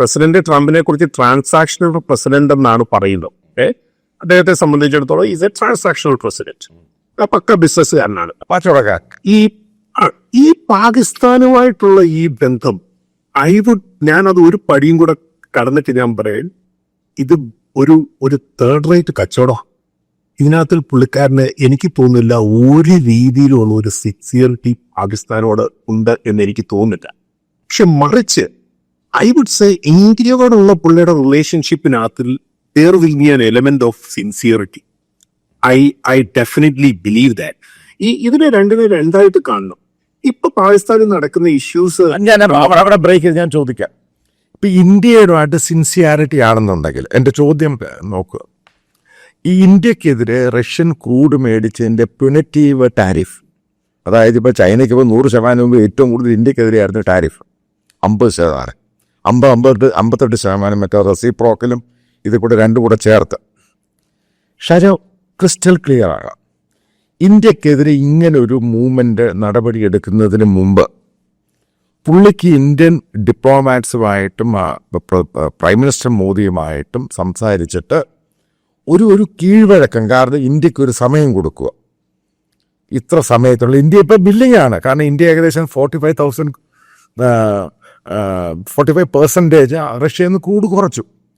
President ട്രംപിനെ കുറിച്ച് transactional president എന്നാണ് പറയുന്നത്. അദ്ദേഹത്തെ സംബന്ധിച്ചിടത്തോളം ഈസ് എ ട്രാൻസാക്ഷണൽ പ്രസിഡന്റ്, പക്ക ബിസിനസ്സുകാരനാണ്. ഈ പാകിസ്ഥാനുമായിട്ടുള്ള ഈ ബന്ധം ഞാനത് ഒരു പടിയും കൂടെ കടന്നിട്ട് ഞാൻ പറയാൻ, ഇത് ഒരു തേർഡ് റേറ്റ് കച്ചവടം. ഇതിനകത്തിൽ പുള്ളിക്കാരന് എനിക്ക് തോന്നുന്നില്ല ഒരു രീതിയിലുള്ള ഒരു സിൻസിയറിറ്റി പാകിസ്ഥാനോട് ഉണ്ട് എന്ന് എനിക്ക് തോന്നുന്നില്ല. പക്ഷെ മറിച്ച് ഐ വുഡ് സേ ഇന്ത്യയോടുള്ള പുള്ളിയുടെ റിലേഷൻഷിപ്പിനകത്തിൽ there will be an element of sincerity. I definitely believe that. ഇതിനെ രണ്ടായിട്ട് കാണണം. ഇപ്പൊ പാകിസ്ഥാനിൽ നടക്കുന്ന ഇഷ്യൂസ് അവിടെ ബ്രേക്ക് ചെയ്ത് ഞാൻ ചോദിക്കാം. ഇപ്പൊ ഇന്ത്യയുമായിട്ട് സിൻസിയാരിറ്റി ആണെന്നുണ്ടെങ്കിൽ എൻ്റെ ചോദ്യം നോക്കുക, ഈ ഇന്ത്യക്കെതിരെ റഷ്യൻ ക്രൂഡ് മേടിച്ചതിൻ്റെ പ്യുനറ്റീവ് ടാരിഫ്, അതായത് ഇപ്പോൾ ചൈനയ്ക്ക് ഇപ്പോൾ 100% മുമ്പ് ഏറ്റവും കൂടുതൽ ഇന്ത്യക്കെതിരെയായിരുന്നു ടാരിഫ് 50%, 58% മറ്റേ റെസിപ്രോക്കലും ഇത് കൂടെ രണ്ടും കൂടെ ചേർത്ത്. ഷാജോ ക്രിസ്റ്റൽ ക്ലിയർ ആകാം, ഇന്ത്യക്കെതിരെ ഇങ്ങനൊരു മൂവ്മെൻറ്റ് നടപടിയെടുക്കുന്നതിന് മുമ്പ് പുള്ളിക്ക് ഇന്ത്യൻ ഡിപ്ലോമാറ്റ്സുമായിട്ടും പ്രൈം മിനിസ്റ്റർ മോദിയുമായിട്ടും സംസാരിച്ചിട്ട് ഒരു കീഴ്വഴക്കം, കാരണം ഇന്ത്യക്കൊരു സമയം കൊടുക്കുക. ഇത്ര സമയത്തുള്ള ഇന്ത്യ ഇപ്പോൾ ബില്ലിംഗ് ആണ്, കാരണം ഇന്ത്യ ഏകദേശം 45% റഷ്യയിൽ നിന്ന് ക്രൂഡ് കുറച്ചു.